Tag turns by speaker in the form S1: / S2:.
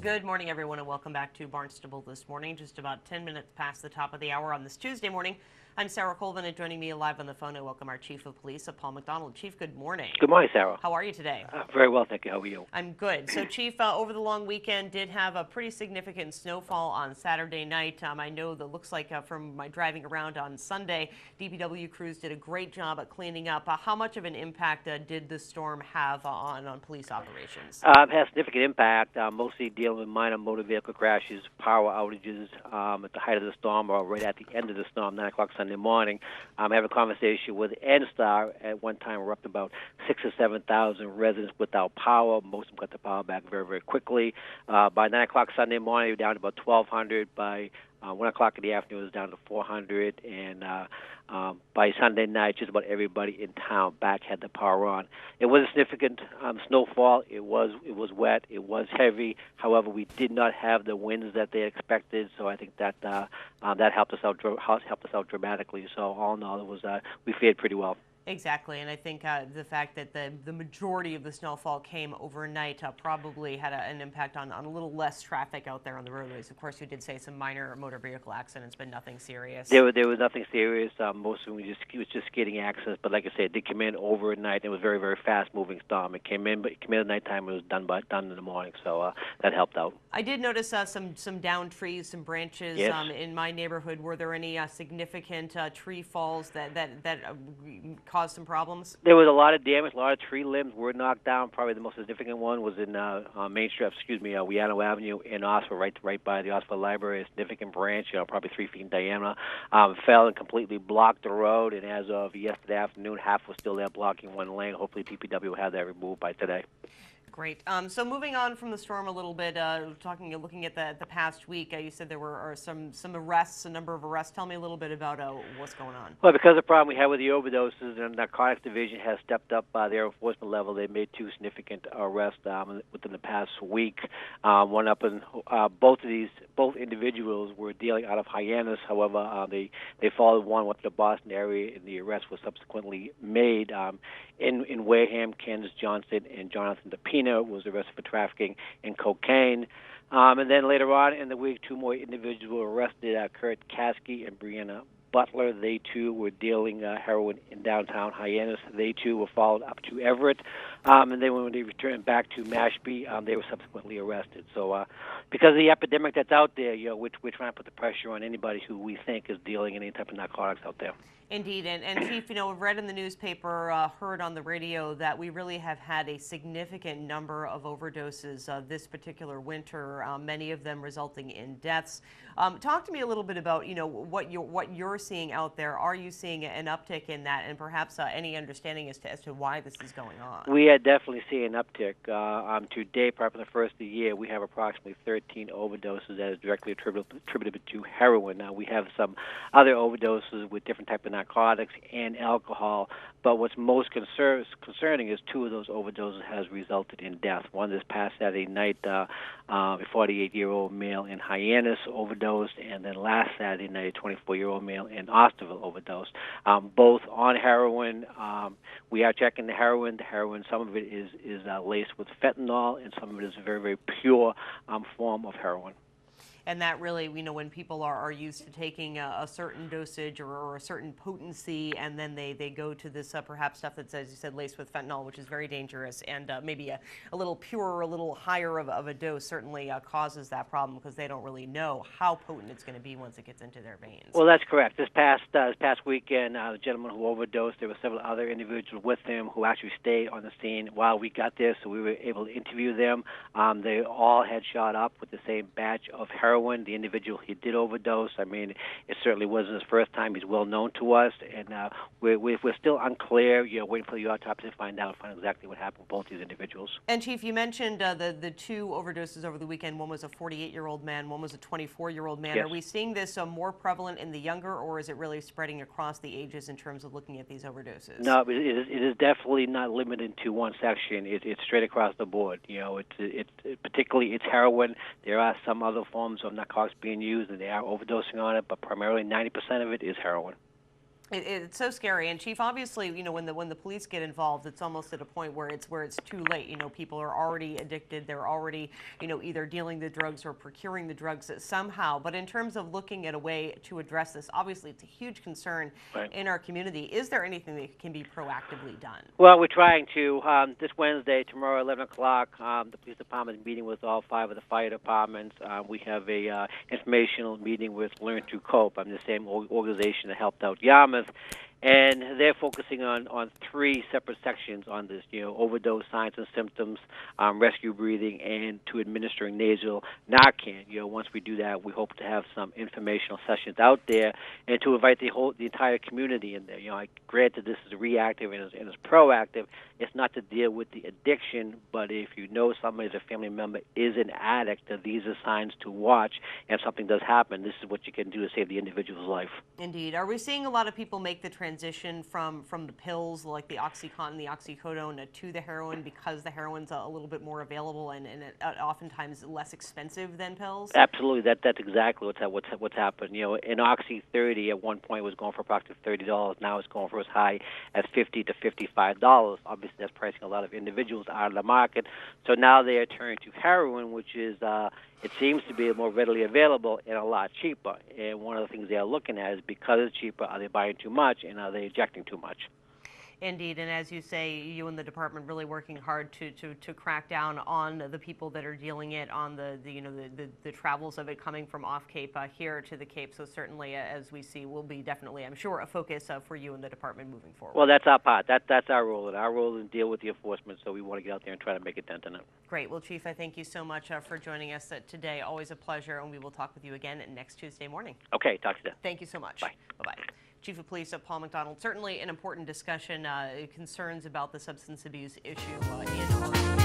S1: Good morning, everyone, and welcome back to Barnstable This Morning. Just about 10 minutes past the top of the hour on this Tuesday morning. I'm Sarah Colvin, and joining me live on the phone, I welcome our Chief of Police, Paul MacDonald. Chief, good morning.
S2: Good morning, Sarah.
S1: How are you today?
S2: Very well, thank you. How are you?
S1: I'm good. So, Chief, over the long weekend, did have a pretty significant snowfall on Saturday night. I know that looks like from my driving around on Sunday, DPW crews did a great job at cleaning up. How much of an impact did the storm have on police operations?
S2: It has significant impact, mostly dealing with minor motor vehicle crashes, power outages at the height of the storm or right at the end of the storm, 9 o'clock Sunday morning. I have a conversation with NSTAR. At one time, we're up to about 6,000 or 7,000 residents without power. Most of them got the power back very, very quickly. By 9 o'clock Sunday morning, we were down to about 1,200. By 1 o'clock in the afternoon, it was down to 400. And by Sunday night, just about everybody in town back had the power on. It was a significant snowfall. It was wet. It was heavy. However, we did not have the winds that they expected, so I think that that helped us out dramatically. So all in all, it was we fared pretty well.
S1: Exactly, and I think the fact that the majority of the snowfall came overnight probably had an impact on a little less traffic out there on the roadways. Of course, you did say some minor motor vehicle accidents, but nothing serious.
S2: There was nothing serious. Most of them was just skidding accidents. But like I said, it did come in overnight. It was a very, very fast-moving storm. It came in at nighttime. It was done in the morning, so that helped out.
S1: I did notice some downed trees, some branches in my neighborhood. Were there any significant tree falls that caused some problems?
S2: There was a lot of damage. A lot of tree limbs were knocked down. Probably the most significant one was in Main Street, Weano Avenue in Oxford, right by the Oxford Library. A significant branch, probably 3 feet in diameter, fell and completely blocked the road. And as of yesterday afternoon, half was still there blocking one lane. Hopefully, DPW will have that removed by today.
S1: Great. So moving on from the storm a little bit, looking at the past week, you said there were some arrests, a number of arrests. Tell me a little bit about what's going on.
S2: Well, because of the problem we had with the overdoses, the Narcotics Division has stepped up their enforcement level. They made 2 significant arrests within the past week. One up in both individuals were dealing out of Hyannis. However, they followed one up to the Boston area, and the arrest was subsequently made in Wareham. Candace Johnson and Jonathan DePina was arrested for trafficking in cocaine. And then later on in the week, 2 more individuals were arrested, Kurt Caskey and Brianna Butler. They too were dealing heroin in downtown Hyannis. They too were followed up to Everett. And then when they returned back to Mashpee, they were subsequently arrested. So because of the epidemic that's out there, we're trying to put the pressure on anybody who we think is dealing in any type of narcotics out there.
S1: Indeed, and Chief, we've read in the newspaper, heard on the radio that we really have had a significant number of overdoses this particular winter, many of them resulting in deaths. Talk to me a little bit about, what you're seeing out there. Are you seeing an uptick in that, and perhaps any understanding as to why this is going on?
S2: We are definitely seeing an uptick. To date, probably the first of the year, we have approximately 13 overdoses that is directly attributed to heroin. Now, we have some other overdoses with different types of narcotics and alcohol, but what's most concerning is 2 of those overdoses has resulted in death. One this past Saturday night, a 48-year-old male in Hyannis overdosed, and then last Saturday night, a 24-year-old male in Osterville overdosed. Both on heroin. We are checking the heroin. The heroin, some of it is laced with fentanyl, and some of it is a very, very pure form of heroin.
S1: And that really, when people are used to taking a certain dosage or a certain potency, and then they go to this perhaps stuff that's, as you said, laced with fentanyl, which is very dangerous, and maybe a little purer, a little higher of a dose certainly causes that problem, because they don't really know how potent it's going to be once it gets into their veins.
S2: Well, that's correct. This past weekend, the gentleman who overdosed, there were several other individuals with him who actually stayed on the scene while we got there, so we were able to interview them. They all had shot up with the same batch of heroin. The individual he did overdose, it certainly wasn't his first time. He's well known to us, and we're still unclear. Waiting for the autopsy to find exactly what happened with both these individuals.
S1: And Chief, you mentioned the 2 overdoses over the weekend. One was a 48-year-old man, one was a 24-year-old man.
S2: Yes.
S1: Are we seeing this more prevalent in the younger, or is it really spreading across the ages in terms of looking at these overdoses?
S2: No, it is definitely not limited to one section. It's straight across the board. Particularly it's heroin. There are some other forms of narcotics being used, and they are overdosing on it, but primarily 90% of it is heroin.
S1: It's so scary. And Chief, obviously, when the police get involved, it's almost at a point where it's too late. People are already addicted. They're already, either dealing the drugs or procuring the drugs somehow. But in terms of looking at a way to address this, obviously it's a huge concern in our community. Is there anything that can be proactively done?
S2: Well, we're trying to. This Wednesday, tomorrow, 11 o'clock, the police department is meeting with all 5 of the fire departments. We have a informational meeting with Learn to Cope. I'm the same organization that helped out Yarmouth. And they're focusing on 3 separate sections on this, overdose signs and symptoms, rescue breathing, and to administering nasal Narcan. Once we do that, we hope to have some informational sessions out there and to invite the entire community in there. Granted, this is reactive and is proactive. It's not to deal with the addiction, but if you know somebody as a family member is an addict, these are signs to watch. And if something does happen, this is what you can do to save the individual's life.
S1: Indeed. Are we seeing a lot of people make the transition from the pills like the OxyContin, the oxycodone, to the heroin because the heroin's a little bit more available and oftentimes less expensive than pills?
S2: Absolutely. That's exactly what's happened. An Oxy 30 at one point was going for approximately $30. Now it's going for as high as $50 to $55. Obviously, that's pricing a lot of individuals out of the market. So now they are turning to heroin, which is it seems to be more readily available and a lot cheaper. And one of the things they are looking at is because it's cheaper, are they buying too much and are they injecting too much?
S1: Indeed, and as you say, you and the department really working hard to crack down on the people that are dealing it, on the travels of it coming from off Cape here to the Cape. So certainly, as we see, will be definitely, I'm sure, a focus for you and the department moving forward.
S2: Well, that's our part. That's our role, and our role is to deal with the enforcement. So we want to get out there and try to make a dent in it.
S1: Great. Well, Chief, I thank you so much for joining us today. Always a pleasure, and we will talk with you again next Tuesday morning.
S2: Okay, talk to you then.
S1: Thank you so much.
S2: Bye.
S1: Bye-bye. Chief of Police Paul MacDonald, certainly an important discussion, concerns about the substance abuse issue in our